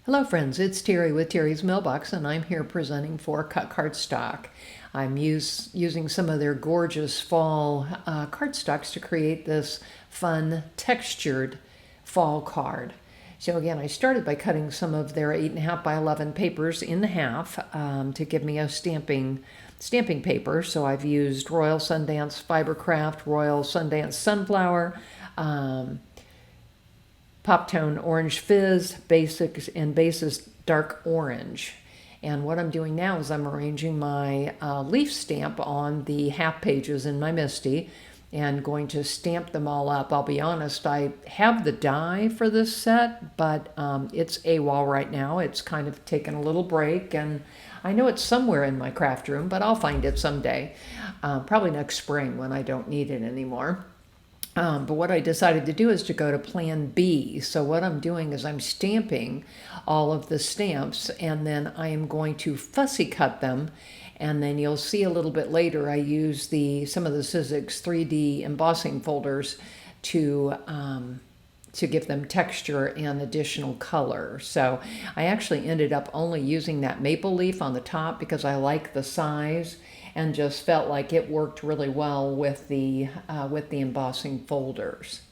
Hello friends, it's Terry with Terry's Mailbox, and I'm here presenting for CutCardStock. I'm using some of their gorgeous fall cardstocks to create this fun textured fall card. So again, I started by cutting some of their 8.5 by 11 papers in half to give me a stamping paper. So I've used Royal Sundance Fibercraft, Royal Sundance Sunflower, Pop Tone Orange Fizz, Basics, and Basis Dark Orange. And what I'm doing now is I'm arranging my leaf stamp on the half pages in my MISTI and going to stamp them all up. I'll be honest, I have the die for this set, but it's AWOL right now. It's kind of taken a little break, and I know it's somewhere in my craft room, but I'll find it someday, probably next spring when I don't need it anymore. But what I decided to do is to go to plan B. So what I'm doing is I'm stamping all of the stamps, and then I am going to fussy cut them. And then you'll see a little bit later I use some of the Sizzix 3D embossing folders to give them texture and additional color. So I actually ended up only using that maple leaf on the top because I like the size and just felt like it worked really well with the embossing folders.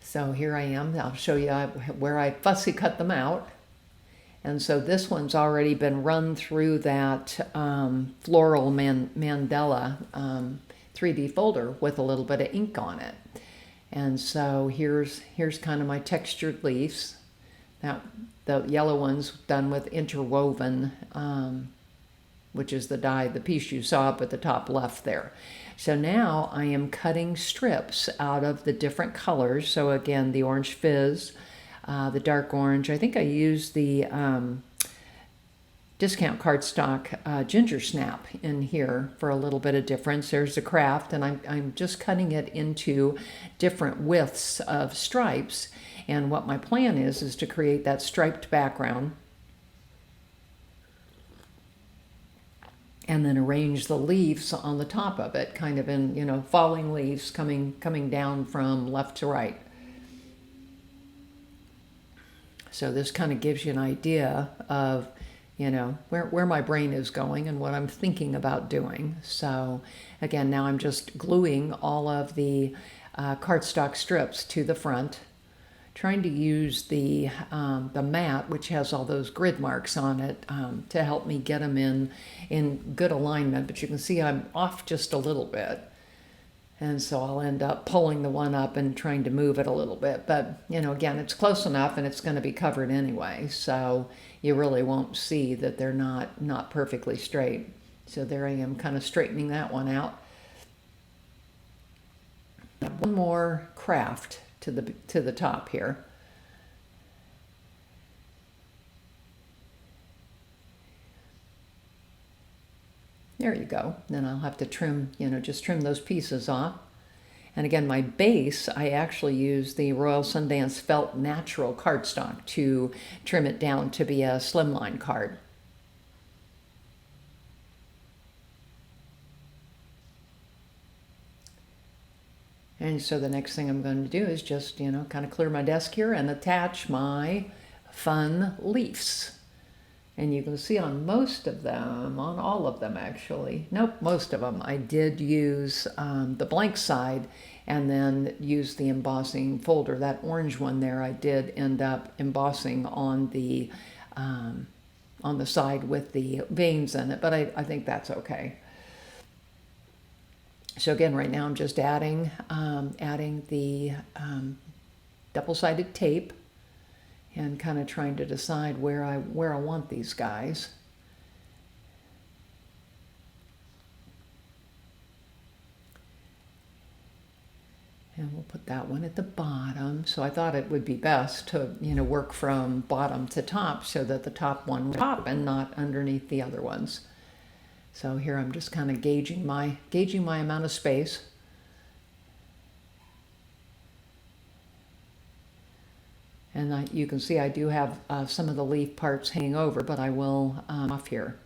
So here I am. I'll show you where I fussy cut them out. And so this one's already been run through that floral mandala 3D folder with a little bit of ink on it. And so here's kind of my textured leaves. Now the yellow one's done with interwoven, which is the die, the piece you saw up at the top left there. So now I am cutting strips out of the different colors. So again, the orange fizz, the dark orange. I think I used the discount cardstock ginger snap in here for a little bit of difference. There's the craft, and I'm just cutting it into different widths of stripes. And what my plan is to create that striped background and then arrange the leaves on the top of it, kind of in, falling leaves coming down from left to right. So this kind of gives you an idea of, where my brain is going and what I'm thinking about doing. So again, now I'm just gluing all of the cardstock strips to the front, trying to use the mat, which has all those grid marks on it, to help me get them in good alignment. But you can see I'm off just a little bit. And so I'll end up pulling the one up and trying to move it a little bit. But, again, it's close enough and it's going to be covered anyway. So you really won't see that they're not perfectly straight. So there I am kind of straightening that one out. One more craft to the top here. There you go. Then I'll have to trim, just trim those pieces off. And again, my base, I actually use the Royal Sundance Felt Natural cardstock to trim it down to be a slimline card. And so the next thing I'm going to do is just, kind of clear my desk here and attach my fun leaves. And you can see on most of them, on all of them actually, nope, most of them, I did use the blank side and then use the embossing folder. That orange one there, I did end up embossing on the side with the veins in it, but I think that's okay. So again, right now I'm just adding the double-sided tape and kind of trying to decide where I want these guys. And we'll put that one at the bottom. So I thought it would be best to, work from bottom to top so that the top one would pop and not underneath the other ones. So here I'm just kind of gauging my amount of space. And you can see I do have some of the leaf parts hanging over, but I will off here.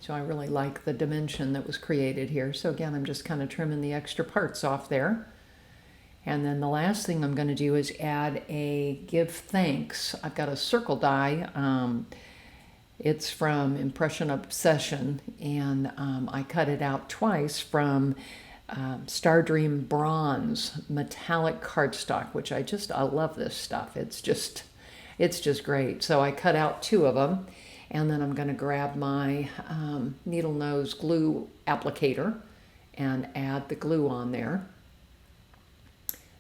So I really like the dimension that was created here. So again, I'm just kind of trimming the extra parts off there. And then the last thing I'm going to do is add a give thanks. I've got a circle die. It's from Impression Obsession, and I cut it out twice from Star Dream Bronze metallic cardstock, which I love this stuff. It's just great. So I cut out 2 of them, and then I'm going to grab my needle nose glue applicator and add the glue on there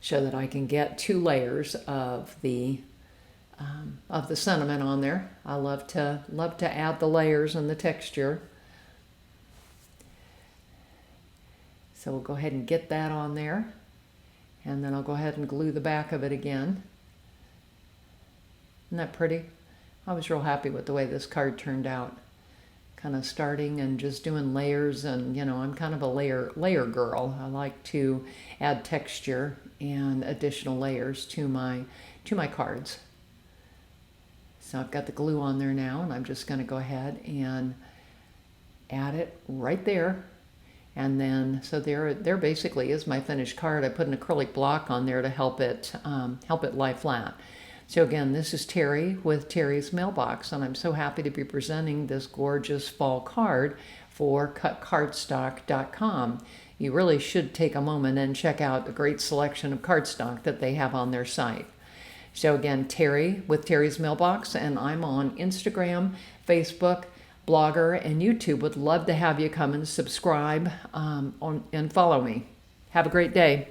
so that I can get 2 layers of the sentiment on there. I love to add the layers and the texture. So we'll go ahead and get that on there, and then I'll go ahead and glue the back of it again. Isn't that pretty? I was real happy with the way this card turned out. Kind of starting and just doing layers, and I'm kind of a layer girl. I like to add texture and additional layers to my cards. So I've got the glue on there now, and I'm just going to go ahead and add it right there. And then, so there basically is my finished card. I put an acrylic block on there to help it lie flat. So again, this is Terry with Terry's Mailbox, and I'm so happy to be presenting this gorgeous fall card for CutCardStock.com. You really should take a moment and check out the great selection of cardstock that they have on their site. So again, Terry with Terry's Mailbox, and I'm on Instagram, Facebook, Blogger, and YouTube. Would love to have you come and subscribe and follow me. Have a great day.